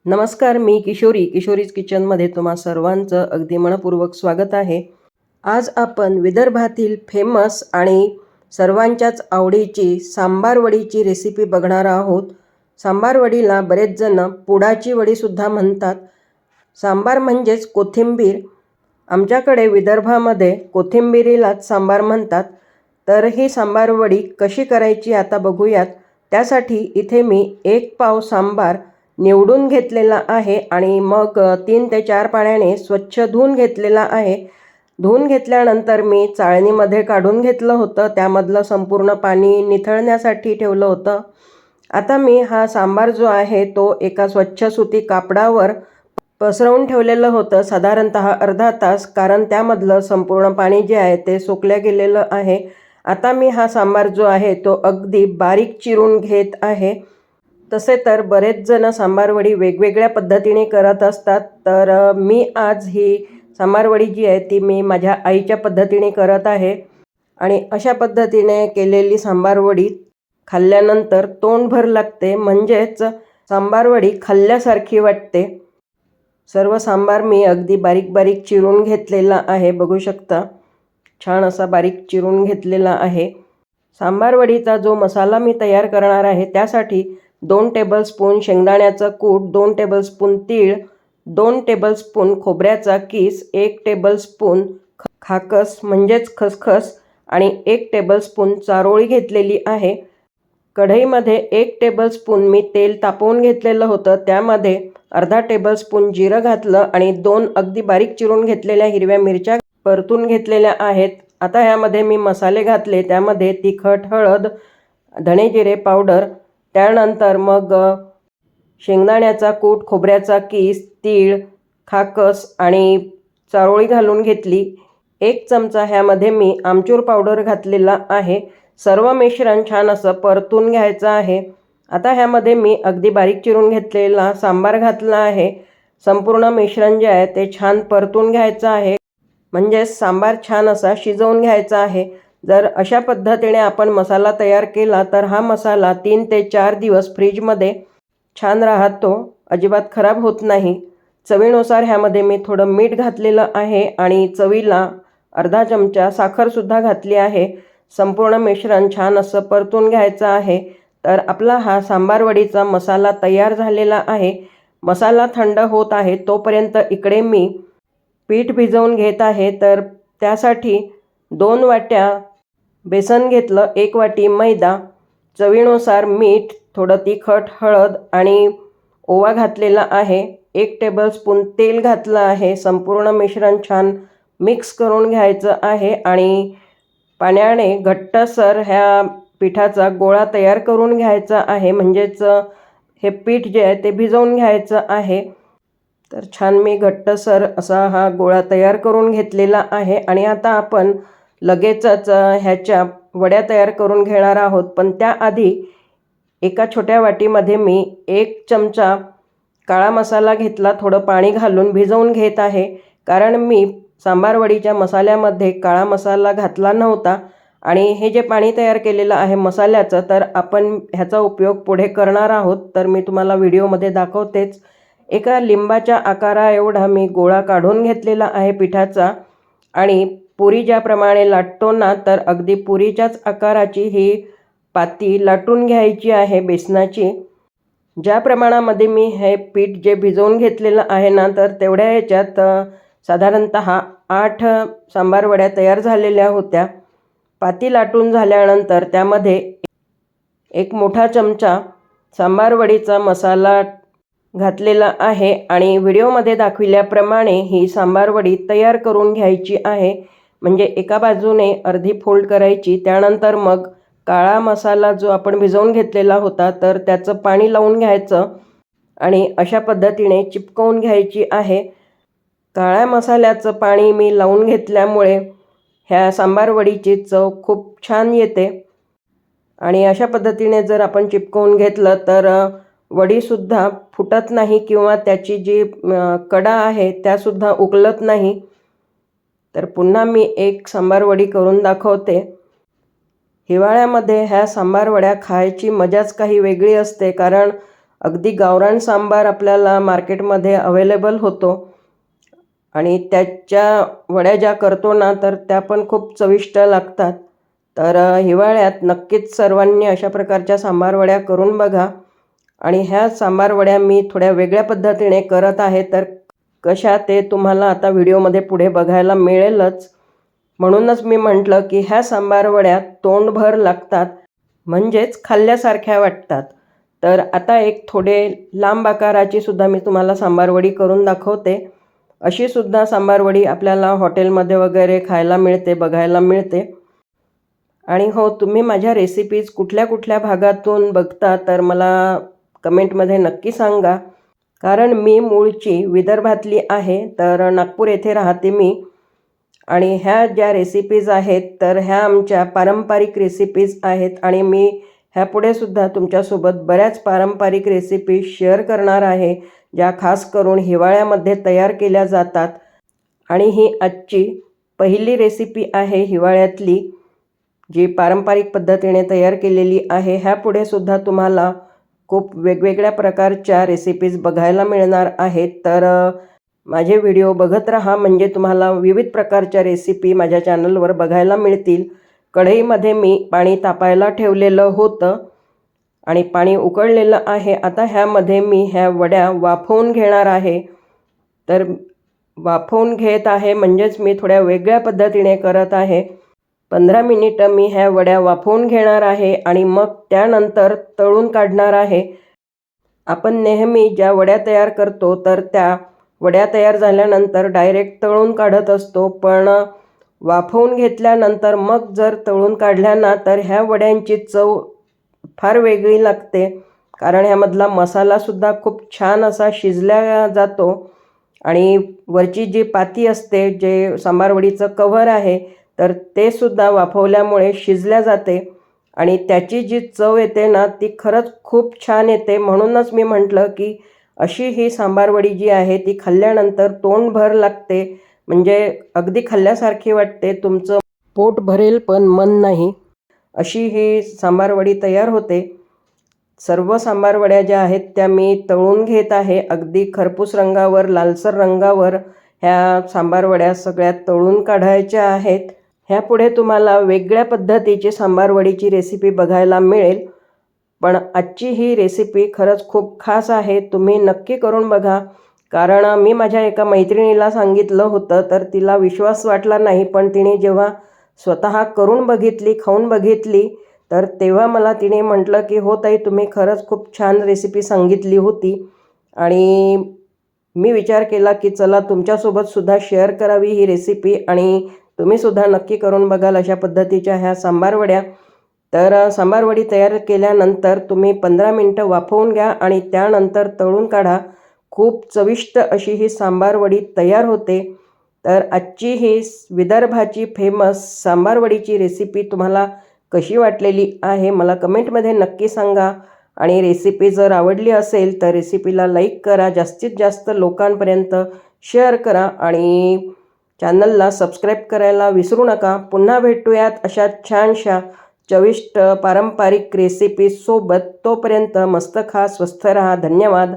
नमस्कार, मी किशोरीज किचनमध्ये तुम्हा सर्वांचं अगदी मनपूर्वक स्वागत आहे. आज आपण विदर्भातील फेमस आणि सर्वांच्याच आवडीची सांबार वडीची रेसिपी बघणार आहोत. सांबार वडीला बरेच जण पुडाची वडीसुद्धा म्हणतात. सांबार म्हणजेच कोथिंबीर. आमच्याकडे विदर्भामध्ये कोथिंबीरीलाच सांबार म्हणतात. तर ही सांबार वडी कशी करायची आता बघूयात. त्यासाठी इथे मी 1 पाव सांबार निवडून घेतलेला आहे आणि मग 3 ते 4 पाण्याने स्वच्छ धुवून घेतलेला आहे. धुवून घेतल्यानंतर मी चाळणीमध्ये काढून घेतलं होतं. त्यामधलं संपूर्ण पाणी निथळण्यासाठी ठेवलं होतं. आता मी हा सांबार जो आहे तो एका स्वच्छ सुती कापडावर पसरवून ठेवलेलं होतं साधारणतः अर्धा तास, कारण त्यामधलं संपूर्ण पाणी जे आहे ते सोकल्या गेलेलं आहे. आता मी हा सांबार जो आहे तो अगदी बारीक चिरून घेत आहे. तसे तर बरेच जण सांबारवडी वेगवेगळ्या पद्धतीने करत असतात, तर मी आज ही सांबारवडी जी आहे ती मी माझ्या आईच्या पद्धतीने करत आहे. आणि अशा पद्धतीने केलेली सांबारवडी खाल्ल्यानंतर तोंडभर लागते, म्हणजेच सांबारवडी खाल्ल्यासारखी वाटते. सर्व सांबार मी अगदी बारीक बारीक चिरून घेतलेला आहे. बघू शकता, छान असा बारीक चिरून घेतलेला आहे. सांबारवडीचा जो मसाला मी तयार करणार आहे त्यासाठी 2 टेबलस्पून शेंगदाण्याचं कूट, 2 टेबलस्पून तीळ, 2 टेबलस्पून खोबऱ्याचा कीस, 1 टेबलस्पून खाकस म्हणजेच खसखस आणि 1 टेबलस्पून चारोळी घेतलेली आहे. कढईमध्ये 1 टेबलस्पून मी तेल तापवून घेतलेलं होतं. त्यामध्ये अर्धा टेबलस्पून जिरं घातलं आणि 2 अगदी बारीक चिरून घेतलेल्या हिरव्या मिरच्या परतून घेतलेल्या आहेत. आता ह्यामध्ये मी मसाले घातले. त्यामध्ये तिखट, हळद, धणे जिरे पावडर, त्यानंतर मग शेंगदाण्याचा कूट, खोबऱ्याचा कीस, तीळ, खाकस आणि चारोळी घालून घेतली. 1 चमचा ह्यामध्ये मी आमचूर पावडर घातलेला आहे. सर्व मिश्रण छान असं परतून घ्यायचं आहे. आता ह्यामध्ये मी अगदी बारीक चिरून घेतलेला सांबार घातला आहे. संपूर्ण मिश्रण जे आहे ते छान परतून घ्यायचं आहे, म्हणजेच सांबार छान असा शिजवून घ्यायचा आहे. जर अशा पद्धतीने आपण मसाला तयार केला तर हा मसाला 3 ते 4 दिवस फ्रीजमध्ये छान राहतो, अजिबात खराब होत नाही. चवीनुसार ह्यामध्ये मी थोडं मीठ घातलेलं आहे आणि चवीला अर्धा चमचा साखरसुद्धा घातली आहे. संपूर्ण मिश्रण छान असं परतून घ्यायचं आहे. तर आपला हा सांबारवडीचा मसाला तयार झालेला आहे. मसाला थंड होत आहे तोपर्यंत इकडे मी पीठ भिजवून घेत आहे. तर त्यासाठी 2 वाट्या बेसन घेतलं, 1 वाटी मैदा, चवीनुसार मीठ, थोडं तिखट, हळद आणि ओवा घातलेला आहे. 1 टेबलस्पून तेल घातलं आहे. संपूर्ण मिश्रण छान मिक्स करून घ्यायचं आहे आणि पाण्याने घट्टसर ह्या पिठाचा गोळा तयार करून घ्यायचा आहे, म्हणजेच हे पीठ जे आहे ते भिजवून घ्यायचं आहे. तर छान मी घट्टसर असा हा गोळा तयार करून घेतलेला आहे आणि आता आपण लगेचच ह्याच्या वड्या तयार करून घेणार आहोत. पण त्याआधी एका छोट्या वाटीमध्ये मी 1 चमचा काळा मसाला घेतला, थोडं पाणी घालून भिजवून घेत आहे, कारण मी सांबारवडीच्या मसाल्यामध्ये काळा मसाला घातला नव्हता. आणि हे जे पाणी तयार केलेलं आहे मसाल्याचं, तर आपण ह्याचा उपयोग पुढे करणार आहोत, तर मी तुम्हाला व्हिडिओमध्ये दाखवतेच. एका लिंबाच्या आकारा एवढा मी गोळा काढून घेतलेला आहे पिठाचा आणि पुरी ज्याप्रमाणे लाटतो ना, तर अगदी पुरीच्याच आकाराची ही पाती लाटून घ्यायची आहे बेसनाची. ज्या प्रमाणामध्ये मी हे पीठ जे भिजवून घेतलेलं आहे ना, तर तेवढ्या ह्याच्यात साधारणतः 8 सांबारवड्या तयार झालेल्या होत्या. पाती लाटून झाल्यानंतर त्यामध्ये 1 मोठा चमचा सांबारवडीचा मसाला घातलेला आहे आणि व्हिडिओमध्ये दाखविल्याप्रमाणे ही सांबारवडी तयार करून घ्यायची आहे. म्हणजे एका बाजूने अर्धी फोल्ड करायची, त्यानंतर मग काळा मसाला जो आपण भिजवून घेतलेला होता तर त्याचं पाणी लावून घ्यायचं आणि अशा पद्धतीने चिपकवून घ्यायची आहे. काळ्या मसाल्याचं पाणी मी लावून घेतल्यामुळे ह्या सांबारवडीची चव खूप छान येते आणि अशा पद्धतीने जर आपण चिपकवून घेतलं तर वडीसुद्धा फुटत नाही किंवा त्याची जी कडा आहे त्यासुद्धा उकलत नाही. तर पुन्हा मी एक सांबारवडी करून दाखवते. हिवाळ्यामध्ये ह्या सांबारवड्या खायची मजाच काही वेगळी असते, कारण अगदी गावरान सांबार आपल्याला मार्केटमध्ये अवेलेबल होतो आणि त्याच्या वड्या ज्या करतो ना तर त्या पण खूप चविष्ट लागतात. तर हिवाळ्यात नक्कीच सर्वांनी अशा प्रकारच्या सांबार वड्या करून बघा. आणि ह्या सांबार वड्या मी थोड्या वेगळ्या पद्धतीने करत आहे, तर कशा ते तुम्हाला आता व्हिडिओमध्ये पुढे बघायला मिळेलच. म्हणूनच मी म्हटलं की ह्या सांबार वड्या तोंडभर लागतात, म्हणजेच खाल्ल्यासारख्या वाटतात. तर आता एक थोडे लांब आकाराची सुद्धा मी तुम्हाला सांबार वडी करून दाखवते. अशी सुद्धा सांबार वडी आपल्याला हॉटेलमध्ये वगैरे खायला मिळते, बघायला मिळते. आणि हो, तुम्ही माझ्या रेसिपीज कुठल्या कुठल्या भागातून बघता तर मला कमेंटमध्ये नक्की सांगा. कारण मी मूळची विदर्भातली आहे, तर नागपूर येथे राहते मी. आणि ह्या ज्या रेसिपीज आहेत तर ह्या आमच्या पारंपरिक रेसिपीज आहेत आणि मी ह्यापुढे सुद्धा तुमच्यासोबत बऱ्याच पारंपरिक रेसिपी शेअर करणार आहे, ज्या खास करून हिवाळ्यामध्ये तयार केल्या जातात. आणि ही आजची पहिली रेसिपी आहे हिवाळ्यातली, जी पारंपरिक पद्धतीने तयार केलेली आहे. ह्यापुढे सुद्धा तुम्हाला खूप वेगवेगळ्या प्रकारच्या रेसिपीज बघायला मिळणार आहेत. तर माझे व्हिडिओ बघत राहा, म्हणजे तुम्हाला विविध प्रकारच्या रेसिपी माझ्या चॅनलवर बघायला मिळतील. कढईमध्ये मी पाणी तापायला ठेवलेलं होतं आणि पाणी उकळलेलं आहे. आता ह्यामध्ये मी ह्या वड्या वाफवून घेणार आहे. तर वाफवून घेत आहे म्हणजेच मी थोड्या वेगळ्या पद्धतीने करत आहे. 15 मिनिटं मी ह्या वड्या वाफवून घेणार आहे आणि मग त्यानंतर तळून काढणार आहे. आपण नेहमी ज्या वड्या तयार करतो तर त्या वड्या तयार झाल्यानंतर डायरेक्ट तळून काढत असतो, पण वाफवून घेतल्यानंतर मग जर तळून काढल्या ना तर ह्या वड्यांची चव फार वेगळी लागते. कारण ह्यामधला मसालासुद्धा खूप छान असा शिजला जातो आणि वरची जी पाती असते, जे सांबार वडीचं कव्हर आहे, तर ते सुद्धा वाफवल्यामुळे शिजल्या जाते आणि त्याची जी चव येते ना ती खरंच खूप छान येते. म्हणूनच मी म्हटलं की अशी ही सांबार वडी जी आहे ती खाल्ल्यानंतर तोंडभर लागते, म्हणजे अगदी खाल्ल्यासारखी वाटते. तुमचं पोट भरेल पण मन नाही, अशी ही सांबार वडी तयार होते. सर्व सांबार वड्या ज्या आहेत त्या मी तळून घेत आहे. अगदी खरपूस रंगावर, लालसर रंगावर ह्या सांबार वड्या सगळ्या तळून काढायच्या आहेत. ह्यापुढे तुम्हाला वेगळ्या पद्धतीची सांबार वडीची रेसिपी बघायला मिळेल, पण आजची ही रेसिपी खरंच खूप खास आहे. तुम्ही नक्की करून बघा. कारण मी माझ्या एका मैत्रिणीला सांगितलं होतं तर तिला विश्वास वाटला नाही, पण तिने जेव्हा स्वतः करून बघितली, खाऊन बघितली, तर तेव्हा मला तिने म्हटलं की हो ताई, तुम्ही खरंच खूप छान रेसिपी सांगितली होती. आणि मी विचार केला की चला तुमच्यासोबतसुद्धा शेअर करावी ही रेसिपी आणि तुम्हीसुद्धा नक्की करून बघाल अशा पद्धतीच्या ह्या सांबार वड्या. तर सांबार वडी तयार केल्यानंतर तुम्ही 15 मिनटं वाफवून घ्या आणि त्यानंतर तळून काढा. खूप चविष्ट अशी ही सांबार वडी तयार होते. तर आजची ही विदर्भाची फेमस सांबार वडीची रेसिपी तुम्हाला कशी वाटलेली आहे मला कमेंटमध्ये नक्की सांगा. आणि रेसिपी जर आवडली असेल तर रेसिपीला लाईक करा, जास्तीत जास्त लोकांपर्यंत शेअर करा आणि चॅनलला सबस्क्राईब करायला विसरू नका. पुन्हा भेटूयात अशा छानशा चविष्ट पारंपरिक रेसिपीसोबत. तोपर्यंत मस्त खा, स्वस्थ रहा. धन्यवाद.